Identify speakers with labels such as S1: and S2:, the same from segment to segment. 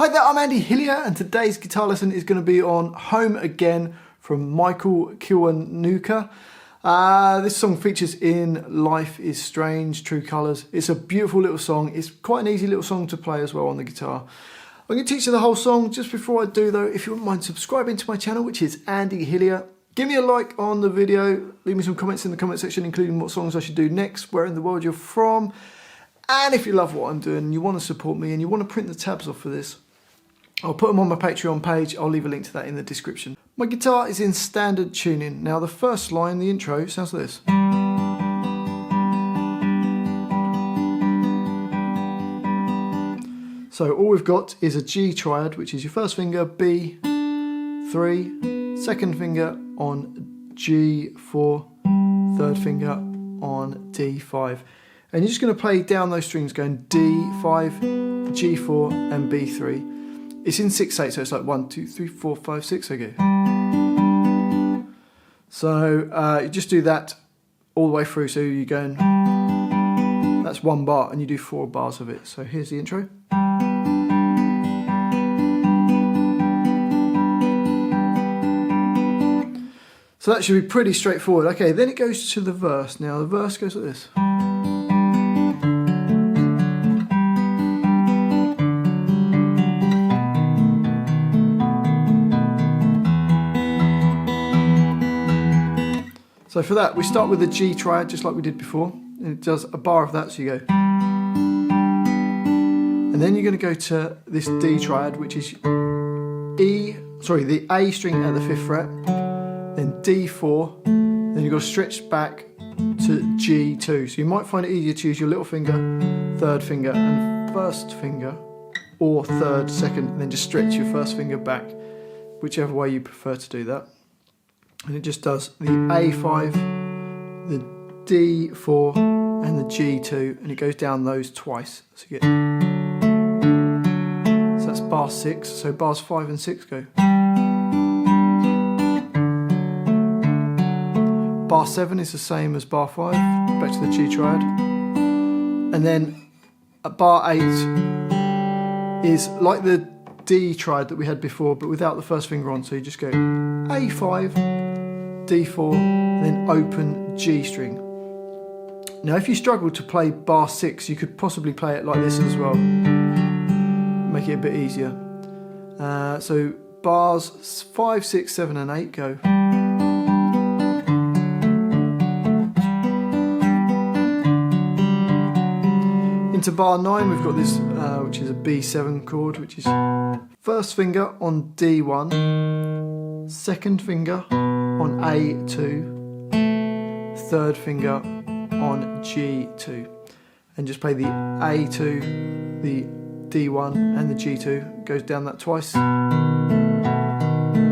S1: Hi there, I'm Andy Hillier and today's guitar lesson is going to be on Home Again from Michael Kiwanuka. This song features in Life is Strange, True Colours. It's a beautiful little song. It's quite an easy little song to play as well on the guitar. I'm going to teach you the whole song. Just before I do though, if you wouldn't mind subscribing to my channel, which is Andy Hillier. Give me a like on the video, leave me some comments in the comment section including what songs I should do next, where in the world you're from. And if you love what I'm doing and you want to support me and you want to print the tabs off for this, I'll put them on my Patreon page. I'll leave a link to that in the description. My guitar is in standard tuning. Now the first line, the intro, sounds like this. So all we've got is a G triad, which is your first finger, B, 3, second finger on G4, third finger on D5. And you're just going to play down those strings going D5, G4 and B3. It's in 6/8, so it's like 1, 2, 3, 4, 5, 6. Okay. So you just do that all the way through. So you're going, that's one bar, and you do 4 bars of it. So here's the intro. So that should be pretty straightforward. Okay, then it goes to the verse. Now the verse goes like this. So for that, we start with the G triad, just like we did before. And it does a bar of that, so you go. And then you're going to go to this D triad, which is the A string at the 5th fret, then D4, then you've got to stretch back to G2. So you might find it easier to use your little finger, third finger, and first finger, or third, second, and then just stretch your first finger back, whichever way you prefer to do that. And it just does the A5, the D4 and the G2, and it goes down those twice. So you get, so that's bar 6, so bars 5 and 6 go. Bar 7 is the same as bar 5, back to the G triad. And then at bar 8 is like the D triad that we had before, but without the first finger on, so you just go A5, D4, then open G string. Now if you struggle to play bar 6, you could possibly play it like this as well, make it a bit easier. So bars 5, 6, 7 and 8 go. Into bar 9 we've got this, which is a B7 chord, which is first finger on D1, second finger on A2, third finger on G2, and just play the A2, the D1 and the G2, goes down that twice.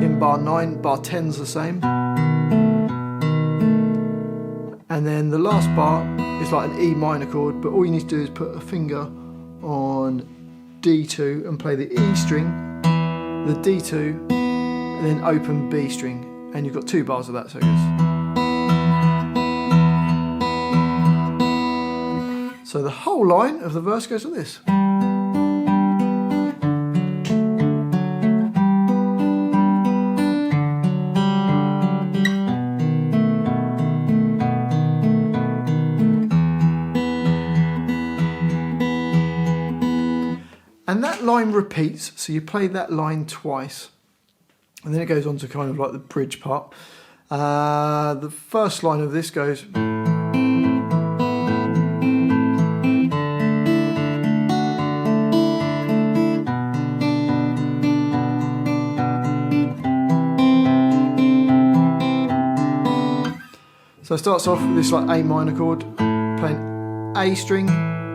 S1: In bar 9, bar 10's the same, and then the last bar is like an E minor chord, but all you need to do is put a finger on D2 and play the E string, the D2, and then open B string, and you've got 2 bars of that, so it goes. So the whole line of the verse goes like this. And that line repeats, so you play that line twice. And then it goes on to kind of like the bridge part. The first line of this goes. So it starts off with this like A minor chord, playing A string,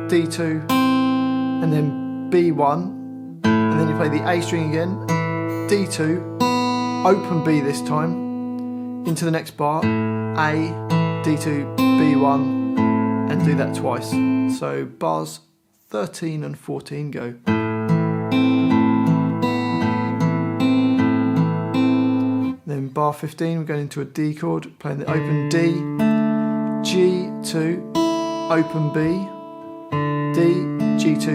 S1: D2, and then B1, and then you play the A string again, D2, open B this time, into the next bar, A, D2, B1, and do that twice. So bars 13 and 14 go. Then bar 15, we're going into a D chord, playing the open D, G2, open B, D, G2,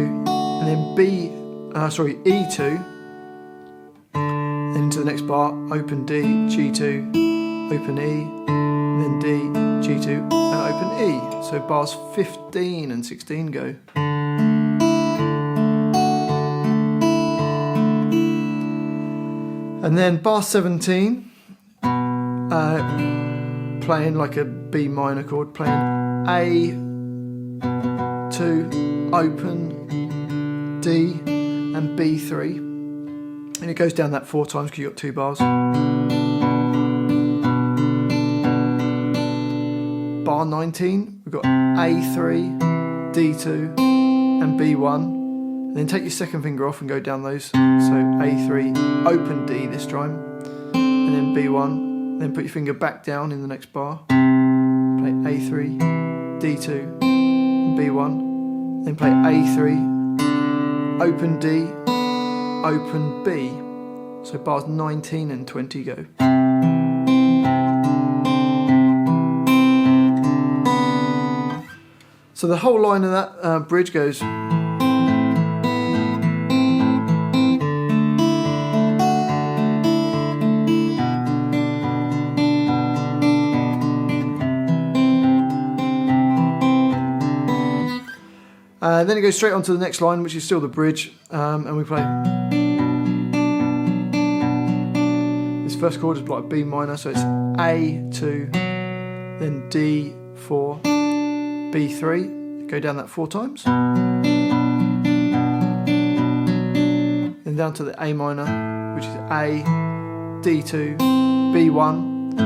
S1: and then B E2, then into the next bar, open D, G2, open E, then D, G2, and open E. So bars 15 and 16 go. And then bar 17, playing like a B minor chord, playing A2, open, D, and B3. And it goes down that 4 times because you've got 2 bars. Bar 19, we've got A3, D2, and B1. And then take your second finger off and go down those. So A3, open D this time, and then B1. Then put your finger back down in the next bar. Play A3, D2, and B1. Then play A3, open D, open B. So bars 19 and 20 go. So the whole line of that bridge goes. Then it goes straight on to the next line, which is still the bridge, and we play. This first chord is like B minor, so it's A2, then D4, B3, go down that 4 times. Then down to the A minor, which is A, D2, B1,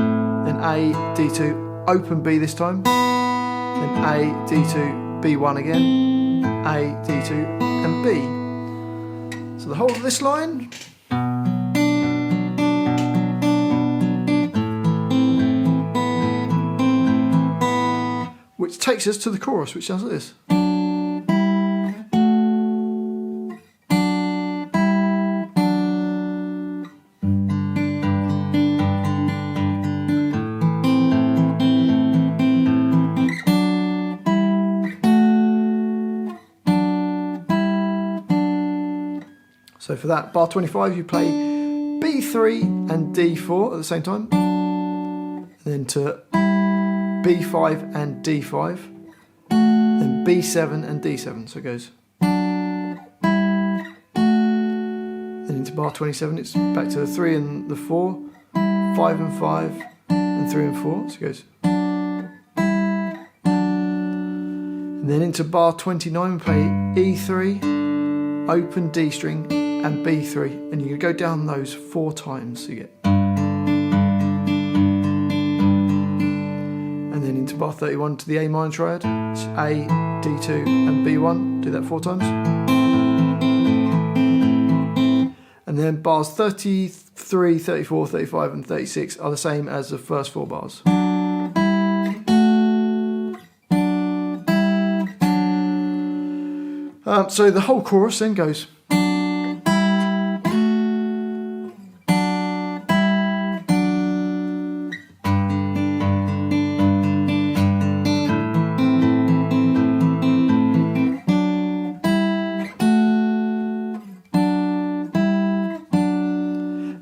S1: then A, D2, open B this time, then A, D2, B1 again, A, D2, and B. So the whole of this line. Which takes us to the chorus, which sounds like this. So for that, bar 25, you play B3 and D4 at the same time. And then to B5 and D5. Then B7 and D7, so it goes. Then into bar 27, it's back to the 3 and the 4, 5 and 5, and 3 and 4, so it goes. And then into bar 29, we play E3, open D string, and B3, and you can go down those 4 times, so you get. And then into bar 31 to the A minor triad, it's A, D2, and B1, do that 4 times. And then bars 33, 34, 35, and 36 are the same as the first 4 bars. So the whole chorus then goes.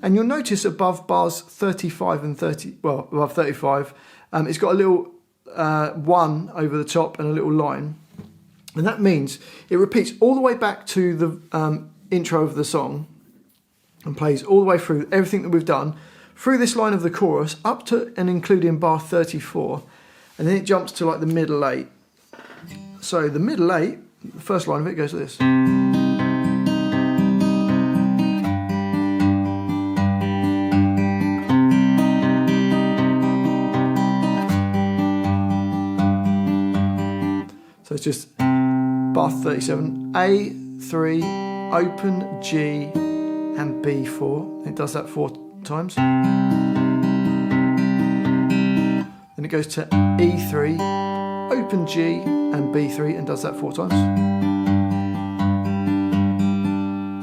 S1: And you'll notice above bars 35 and 30, well, above 35, it's got a little 1 over the top and a little line. And that means it repeats all the way back to the intro of the song and plays all the way through everything that we've done, through this line of the chorus, up to and including bar 34. And then it jumps to like the middle 8. So the middle 8, the first line of it goes like this. So it's just bar 37, A3, open G, and B4. It does that 4 times. Then it goes to E3, open G, and B3, and does that 4 times.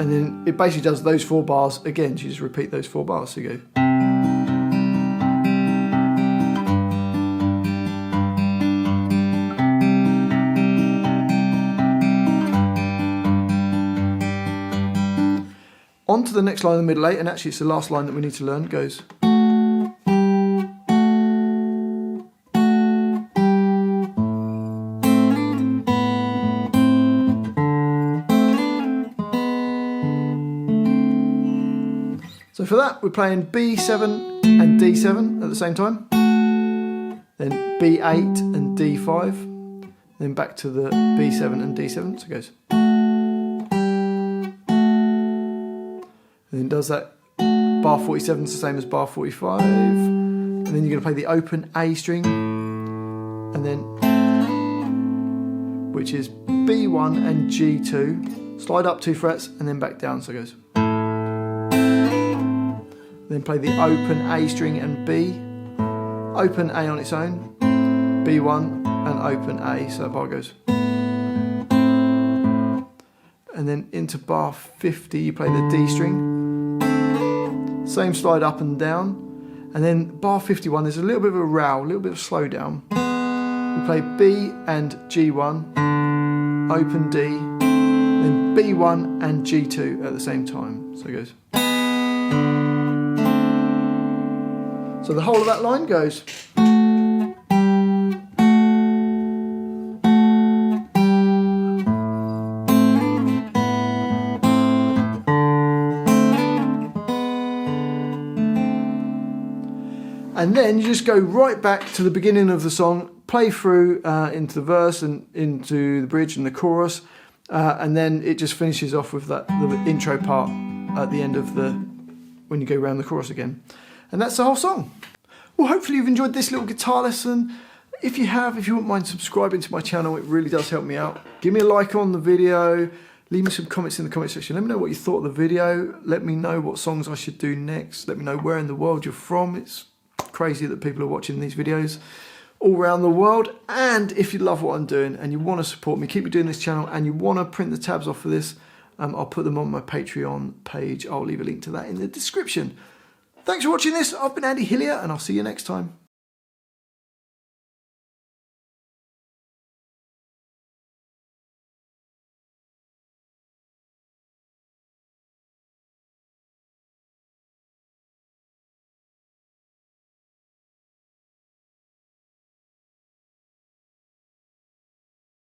S1: And then it basically does those 4 bars again. So you just repeat those 4 bars. So you go. On to the next line in the middle 8, and actually it's the last line that we need to learn, goes. So for that, we're playing B7 and D7 at the same time, then B8 and D5, then back to the B7 and D7, so it goes. And then does that, bar 47 is the same as bar 45, and then you're going to play the open A string, and then, which is B1 and G2, slide up 2 frets, and then back down, so it goes. Then play the open A string and B, open A on its own, B1 and open A, so that bar goes. And then into bar 50 you play the D string, same slide up and down, and then bar 51 there's a little bit of a row, a little bit of slow down. We play B and G1, open D, then B1 and G2 at the same time, so it goes. So the whole of that line goes. And then you just go right back to the beginning of the song, play through into the verse and into the bridge and the chorus, and then it just finishes off with the intro part at the end of when you go around the chorus again. And that's the whole song. Well, hopefully you've enjoyed this little guitar lesson. If you wouldn't mind subscribing to my channel, it really does help me out. Give me a like on the video, leave me some comments in the comment section. Let me know what you thought of the video. Let me know what songs I should do next. Let me know where in the world you're from. It's crazy that people are watching these videos all around the world. And if you love what I'm doing and you want to support me, keep me doing this channel, and you want to print the tabs off for this, I'll put them on my Patreon page. I'll leave a link to that in the description. Thanks for watching this. I've been Andy Hillier, and I'll see you next time.